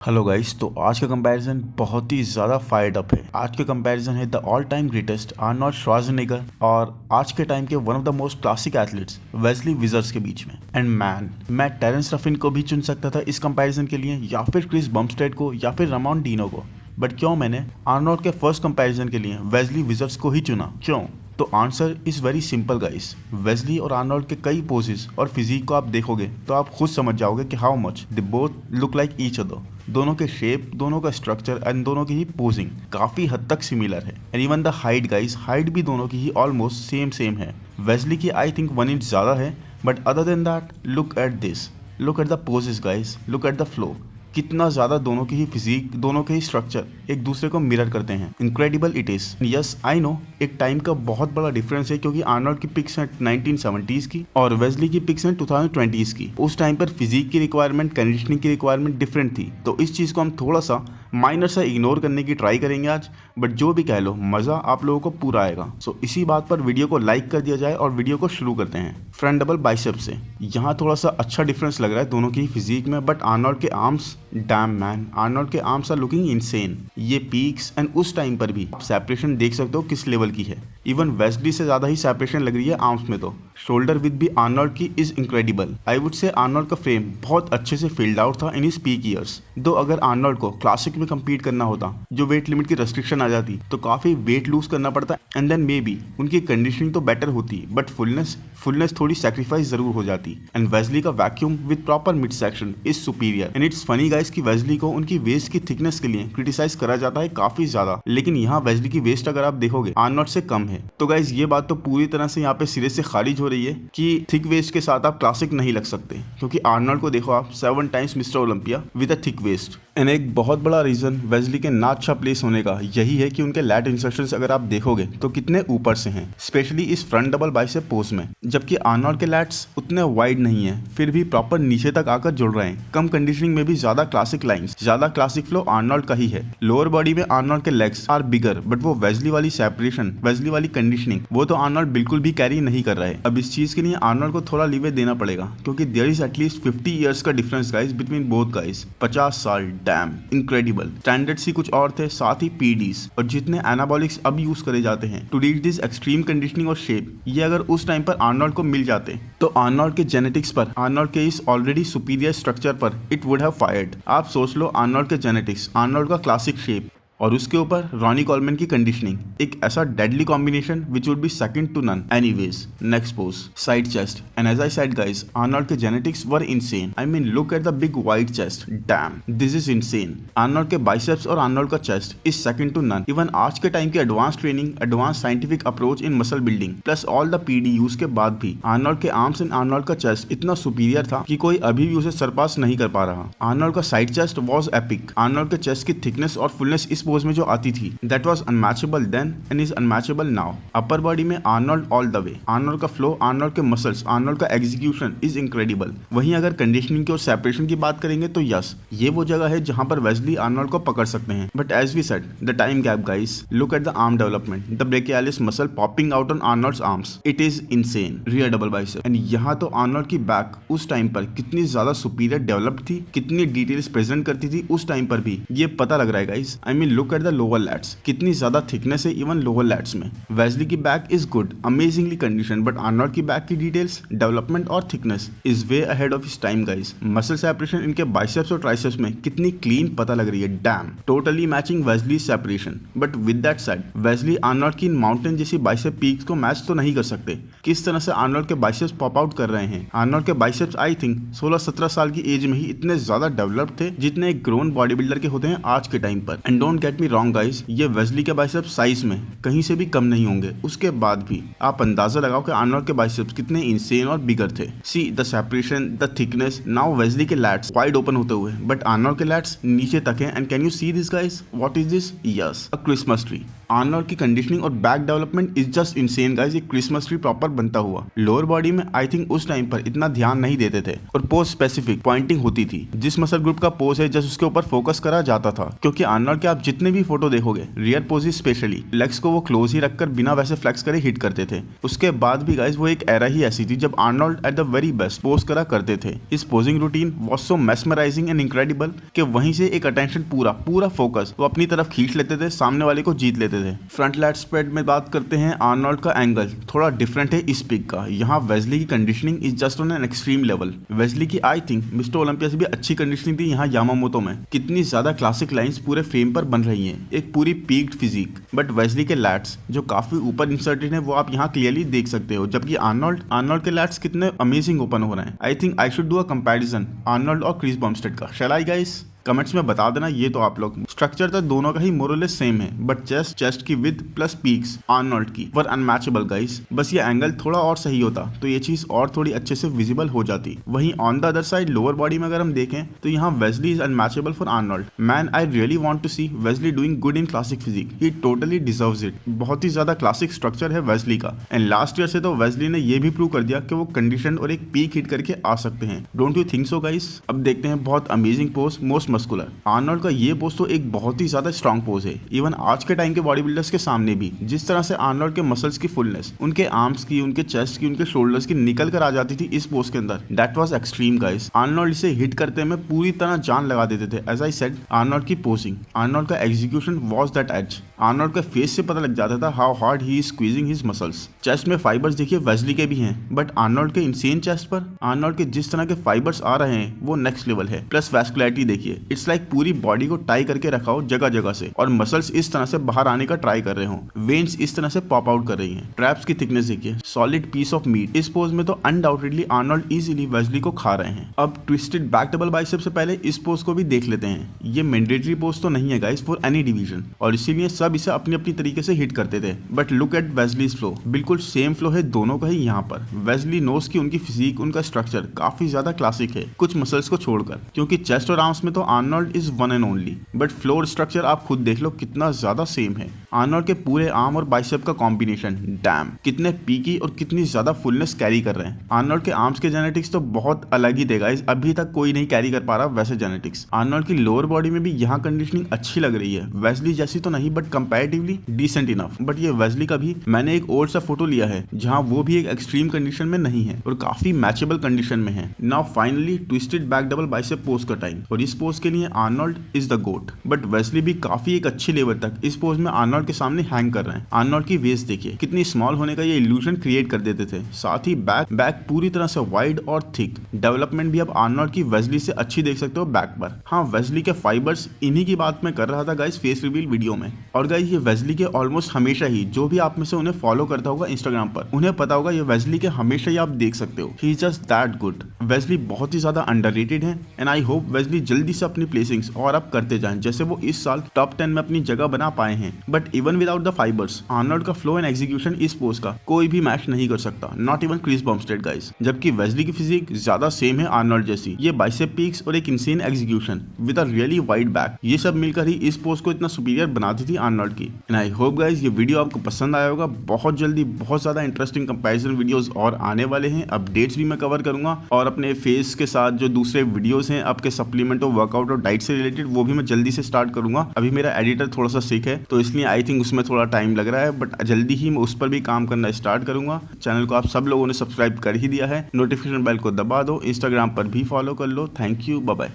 Hello guys, तो आज का कंपैरिजन बहुत ही ज़्यादा फायर्ड अप है। आज का कंपैरिजन है the all time greatest Arnold Schwarzenegger और आज के टाइम के one of the most classic athletes Wesley Vissers के बीच में। एंड मैन, मैं टेरेंस रफिन को भी चुन सकता था इस कंपैरिजन के लिए, या फिर क्रिस बम्पस्टेड को, या फिर रामोन डीनो को, बट क्यों मैंने आर्नोल्ड के फर्स्ट कंपैरिजन के लिए वेस्ली विजर्स को ही चुना? क्यों? तो answer is very simple guys. Wesley और आर्नोल्ड के कई पोजेस और फिजिक को आप देखोगे तो आप खुद समझ जाओगे कि how much they both look like each other. दोनों के शेप, दोनों का स्ट्रक्चर एंड दोनों की ही पोजिंग काफ़ी हद तक सिमिलर है। And even the height guys, height भी दोनों की ही ऑलमोस्ट सेम है। वेस्ली की आई थिंक 1 इंच ज़्यादा है, but other than that look at this, look at the poses guys, look at the flow. कितना ज़्यादा दोनों की ही फिजिक, दोनों के ही स्ट्रक्चर एक दूसरे को मिरर करते हैं। Incredible it is. Yes I know, एक टाइम का बहुत बड़ा डिफरेंस है, क्योंकि आर्नोल्ड की पिक्स हैं 1970s की और वेस्ली की पिक्स हैं 2020s की। उस टाइम पर फिजिक की रिक्वायरमेंट, कंडीशनिंग की रिक्वायरमेंट डिफरेंट थी, तो इस चीज़ को हम थोड़ा सा माइनर सा इग्नोर करने की ट्राई करेंगे आज। बट जो भी कह लो, मज़ा आप लोगों को पूरा आएगा। सो इसी बात पर वीडियो को लाइक कर दिया जाए और वीडियो को शुरू करते हैं। फ्रंट डबल बाइसेप से यहाँ थोड़ा सा अच्छा डिफरेंस लग रहा है दोनों की फिजिक में, बट आर्नोल्ड के आर्म्स, डैम मैन, आर्नोल्ड के आर्म्स आर लुकिंग इनसेन। ये पीक्स एंड उस टाइम पर भी आप सेपरेशन देख सकते हो किस लेवल की है। इवन वेस्ली से ज़्यादा ही सेपरेशन लग रही है आर्म्स में। तो शोल्डर विद भी आर्नोल्ड की is incredible. I would say Arnold का फ्रेम बहुत अच्छे से फिल्ड आउट था इन हिज पीक ईयर्स। दो अगर आर्नोल्ड को क्लासिक में कम्पीट करना होता, जो वेट लिमिट की रेस्ट्रिक्शन आ जाती, तो काफ़ी वेट लूज करना पड़ता एंड देन मे बी उनकी कंडीशनिंग तो बेटर होती, बट फुलनेस थोड़ी सेक्रीफाइस जरूर हो जाती। एंड वेस्ली का vacuum with proper mid section is superior. And it's funny guys कि वेस्ली को उनकी वेस्ट की थिकनेस के लिए क्रिटिसाइज करा जाता है काफी ज्यादा, लेकिन यहाँ वेस्ली की वेस्ट अगर आप देखोगे आर्नोल्ड से कम है। तो गाइस ये बात तो पूरी तरह से यहाँ पे सिरे से खारिज हो रही है कि थिक वेस्ट के साथ आप क्लासिक नहीं लग सकते, क्योंकि आर्नोल्ड को देखो आप 7 times Mister Olympia with a thick waist. And एक बहुत बड़ा रीजन वेस्ली के ना अच्छा प्लेस होने का यही है कि उनके लैट इंसर्शंस अगर आप देखोगे तो कितने ऊपर से हैं, स्पेशली इस फ्रंट डबल बाइसेप पोज में, जबकि आर्नोल्ड के लैट्स उतने वाइड नहीं है, फिर भी प्रॉपर नीचे तक आकर जुड़ रहे हैं। कम कंडीशनिंग में भी ज्यादा क्लासिक लाइंस, ज्यादा क्लासिक फ्लो आर्नोल्ड का ही है। लोअर बॉडी में आर्नोल्ड के लेग्स आर बिगर, बट वो वेस्ली वाली सेपरेशन, वेस्ली वाली कंडीशनिंग, वो तो आर्नोल्ड बिल्कुल भी कैरी नहीं कर रहा है। अब इस चीज के लिए आर्नोल्ड को थोड़ा लीवे देना पड़ेगा, क्योंकि देयर इज एटलीस्ट 50 ईयर्स का difference guys between both guys. 50 साल, डैम इनक्रेडिबल। स्टैंडर्ड्स ही कुछ और थे, साथ ही पीडीज और जितने एनाबॉलिक्स अब यूज करे जाते हैं to reach this extreme conditioning और शेप, ये अगर उस टाइम पर आर्नोल्ड को मिल जाते तो आर्नोल्ड के जेनेटिक्स पर, आर्नोल्ड के इस ऑलरेडी सुपीरियर स्ट्रक्चर पर इट वुड हैव फायर्ड। आप सोच लो, आर्नोल्ड के जेनेटिक्स, आर्नोल्ड का क्लासिक शेप और उसके ऊपर रॉनी कॉलमैन की कंडीशनिंग, एक ऐसा deadly combination which would be second to none. Anyways, next pose, side chest. And as I said guys, Arnold के genetics were insane. I mean look at the big wide chest, damn this is insane. Arnold के biceps और Arnold का chest is second to none. Even आज के time की advance training, advance scientific approach in muscle building plus all the PED use के बाद भी Arnold के आर्म्स एंड आर्नोल्ड का चेस्ट इतना सुपीरियर था कि कोई अभी भी उसे सरपास नहीं कर पा रहा। आर्नोल्ड का side chest was epic. Arnold के चेस्ट की थिकनेस और फुलनेस इस पोज में जो आती थी, that was unmatchable then and is unmatchable now. Upper body में Arnold all the way, Arnold का फ्लो, आर्नोल्ड के मसल्स, आर्नोल्ड का एग्जीक्यूशन इज इनक्रेडिबल। वहीं अगर कंडीशनिंग की और सेपरेशन की बात करेंगे तो यस, ये वो जगह है जहां पर वेस्ली आर्नोल्ड को पकड़ सकते हैं। But as we said, the time gap guys, look at the arm development, the brachialis muscle popping out on Arnold's arms, it is insane. Rear double bicep. And यहाँ तो आर्नोल्ड की back उस time पर कितनी ज्यादा superior developed थी, कितनी details present करती थी उस टाइम पर भी, ये पता लग रहा है guys. I mean look at the lower lats, कितनी ज्यादा थिकनेस है इवन लोअर लैट्स में। वेस्ली की back is good, amazingly condition, but Arnold की बैक की डिटेल्स, डेवलपमेंट और thickness is way ahead of his time guys. Muscle separation इनके biceps और ट्राइसेप्स में कितनी क्लीन पता लग रही है, damn totally matching Wesley separation. But with that said, Wesley Arnold की माउंटेन जैसी बाइसेप पीक्स को मैच तो नहीं कर सकते। किस तरह से आर्नोल्ड के बाइसेप्स पॉप आउट कर रहे हैं। आर्नोल्ड के बाइसेप्स आई थिंक 16-17 साल की एज में ही इतने ज्यादा डेवलप्ड थे जितने एक ग्रोन बॉडी बिल्डर के होते हैं आज के टाइम पर। And don't get me wrong guys, ये वेस्ली के बाइसेप्स साइज में कहीं से भी कम नहीं होंगे। उसके बाद भी आप अंदाजा लगाओ कि आर्नोल्ड के बाइसेप्स कितने इंसेन और बिगर थे। See the separation, the thickness. Now Wesley के लैट्स वाइड ओपन होते हुए, बट आर्नोल्ड के लैट्स नीचे तक है। And can you see this guys, what is this? Yes, a Christmas tree. Arnold की कंडीशनिंग और back development is just insane guys, एक क्रिसमस ट्री प्रॉपर बनता हुआ। लोअर बॉडी में आई थिंक उस टाइम पर इतना ध्यान नहीं देते थे और पोज स्पेसिफिक पॉइंटिंग होती थी। जिस मसल ग्रुप का पोज है जस्ट उसके ऊपर फोकस करा जाता था, क्योंकि आर्नोल्ड के आप जितने जितने भी फोटो देखोगे रियर पोजेस स्पेशली लेग्स को वो क्लोज ही रखकर बिना वैसे फ्लेक्स करे हिट करते थे। उसके बाद भी गाइस वो एक एरा ही ऐसी थी जब Arnold at the very best pose करा करते थे। इस posing routine was so mesmerising and incredible कि वहीं से एक अटेंशन पूरा फोकस वो अपनी तरफ खींच लेते थे, सामने वाले को जीत लेते थे। फ्रंट लैट स्प्रेड में बात करते हैं, आर्नोल्ड का एंगल थोड़ा डिफरेंट है इस पिक का। यहाँ वेस्ली की conditioning is just on an extreme level. Wesley की आई थिंक मिस्टर ओलंपिया से भी अच्छी कंडीशनिंग थी यहाँ यामामोतो में। कितनी ज्यादा क्लासिक लाइंस पूरे फ्रेम पर बन रही हैं, एक पूरी पीक्ड फिजिक। बट वेस्ली के लैट्स जो काफी ऊपर इंसर्टेड है वो आप यहाँ क्लियरली देख सकते हो, जबकि आर्नोल्ड के लैट्स कितने अमेजिंग ओपन हो रहे हैं। I think I should do a comparison Arnold और क्रिस बमस्टेड का। शैल आई गाइस? कमेंट्स में बता देना ये तो आप लोग। स्ट्रक्चर तो दोनों का ही मोरलेस सेम है, बट चेस्ट की विड्थ प्लस पीक्स आर्नोल्ड की वर अनमैचेबल गाइस। बस ये एंगल थोड़ा और सही होता तो ये चीज और थोड़ी अच्छे से विजिबल हो जाती। वहीं on the other side lower body में अगर हम देखें तो यहाँ Wesley is unmatchable for Arnold. Man I really want to see Wesley doing good in classic physique. He totally deserves it. बहुत ही ज्यादा क्लासिक स्ट्रक्चर है वेस्ली का, एंड लास्ट ईयर से तो वेस्ली ने ये भी प्रूव कर दिया कि वो कंडीशन और एक पीक हिट करके आ सकते हैं। Don't you think so guys? अब देखते हैं बहुत amazing pose, most muscular. Arnold का ये पोज तो एक बहुत ही ज्यादा स्ट्रॉन्ग पोज है, इवन आज के टाइम के बॉडी बिल्डर्स के सामने भी। जिस तरह से आर्नोल्ड के मसल्स की फुलनेस, उनके आर्म्स की, उनके चेस्ट की, उनके शोल्डर्स की निकल कर आ जाती थी इस पोज के अंदर, that was extreme guys. Arnold इसे हिट करते में पूरी तरह जान लगा देते थे। एज आई सेड, आर्नोल्ड की पोजिंग, आर्नोल्ड का execution was that edge. Arnold का फेस से पता लग जाता था how hard he is squeezing his muscles. Chest में फाइबर्स देखिए वेस्ली के भी हैं, बट आर्नोल्ड के इंसेन चेस्ट पर आर्नोल्ड के जिस तरह के फाइबर्स आ रहे हैं वो नेक्स्ट लेवल है। प्लस वैस्कुलरिटी देखिए, इट्स लाइक पूरी बॉडी को टाई करके रखा हो जगह जगह से, और मसल्स इस तरह से बाहर आने का ट्राई कर रहे हो, वेन्स इस तरह से पॉप आउट कर रही हैं। ट्रैप्स की थिकनेस देखिए, सॉलिड पीस ऑफ मीट। इस पोज में तो अनडाउटेडली आर्नोल्ड इजीली वेस्ली को खा रहे हैं। अब ट्विस्टेड बैक डबल बाइसेप से पहले इस पोज को भी देख लेते हैं। ये मैंडेटरी पोज तो नहीं है गाइस फॉर एनी डिवीजन, और इसीलिए सब इसे अपनी अपनी तरीके से हिट करते थे। बट लुक एट वेस्लीज फ्लो, बिल्कुल सेम फ्लो है दोनों का ही यहाँ पर। वेस्ली नोस की उनकी फिजिक, उनका स्ट्रक्चर काफी ज्यादा क्लासिक है, कुछ मसल्स को छोड़कर, क्योंकि चेस्ट और आर्म्स में तो Arnold is one and only. But floor structure आप खुद देख लो कितना ज्यादा सेम है। आर्नोल्ड के पूरे आर्म और बाइसेप का कॉम्बिनेशन, डैम कितने पीकी और कितनी ज्यादा फुलनेस कैरी कर रहे हैं। आर्नोल्ड के आर्म्स के जेनेटिक्स तो बहुत अलग ही थे गाइस, अभी तक कोई नहीं कैरी कर पा रहा वैसे जेनेटिक्स। आर्नोल्ड की लोअर बॉडी में भी यहाँ कंडीशनिंग अच्छी लग रही है, वेस्ली जैसी तो नहीं but comparatively decent enough. But ये वेस्ली का भी मैंने एक ओल्ड सा फोटो लिया है जहाँ वो भी एक एक्सट्रीम कंडीशन में नहीं है और काफी मैचेबल कंडीशन में है। Now finally twisted back double bicep pose का टाइम, और इस पोज के लिए Arnold is the GOAT. But Wesley भी काफी एक अच्छी लेवल तक इस पोज में आर्नोल्ड के सामने हैंग कर रहे हैं। आर्नोल्ड की वेस्ट देखिए, कितनी स्मॉल होने का ये इल्यूजन क्रिएट कर देते थे। साथ ही बैक पूरी तरह से वाइड और थिक। डेवलपमेंट भी अब आर्नोल्ड की वेस्ली से अच्छी देख सकते हो बैक पर। हाँ, वेस्ली के फाइबर्स, इन्हीं की बात मैं कर रहा था गाइस फेस रिवील वीडियो में। और गाइस ये वेस्ली के ऑलमोस्ट हमेशा ही, जो भी आप में से उन्हें फॉलो करता होगा इंस्टाग्राम पर, उन्हें पता होगा ये वेस्ली के हमेशा ही आप देख सकते हो। He is just that good. Wesley बहुत ही ज्यादा अंडररेटेड है, एंड आई होप वेस्ली जल्दी से अपनी प्लेसिंग्स और अब करते जाएं, जैसे वो इस साल टॉप 10 में अपनी जगह बना पाए हैं। But even without the fibres, Arnold का फ्लो एंड एग्जीक्यूशन इस पोज का कोई भी मैच नहीं कर सकता, not even Chris Bumstead guys. जबकि वेस्ली की फिजिक ज्यादा सेम है आर्नोल्ड जैसी, ये बाइसेप पीक्स और एक insane execution with a really wide back, ये सब मिलकर ही इस पोज को इतना सुपीरियर बनाती थी आर्नोल्ड की। एंड आई होप गाइस ये वीडियो आपको पसंद आया होगा। बहुत जल्दी बहुत ज्यादा इंटरेस्टिंग कंपैरिजन वीडियोस और आने वाले हैं, अपडेट्स भी मैं कवर करूंगा, और अपने फेस के साथ जो दूसरे वीडियोस हैं आपके सप्लीमेंट और वर्कआउट और डाइट से रिलेटेड, वो भी मैं जल्दी से स्टार्ट करूंगा। अभी मेरा एडिटर थोड़ा सा सिक है तो इसलिए आई थिंक उसमें थोड़ा टाइम लग रहा है, बट जल्दी ही मैं उस पर भी काम करना स्टार्ट करूंगा। चैनल को आप सब लोगों ने सब्सक्राइब कर ही दिया है, नोटिफिकेशन बेल को दबा दो, इंस्टाग्राम पर भी फॉलो कर लो। Thank you, bye bye.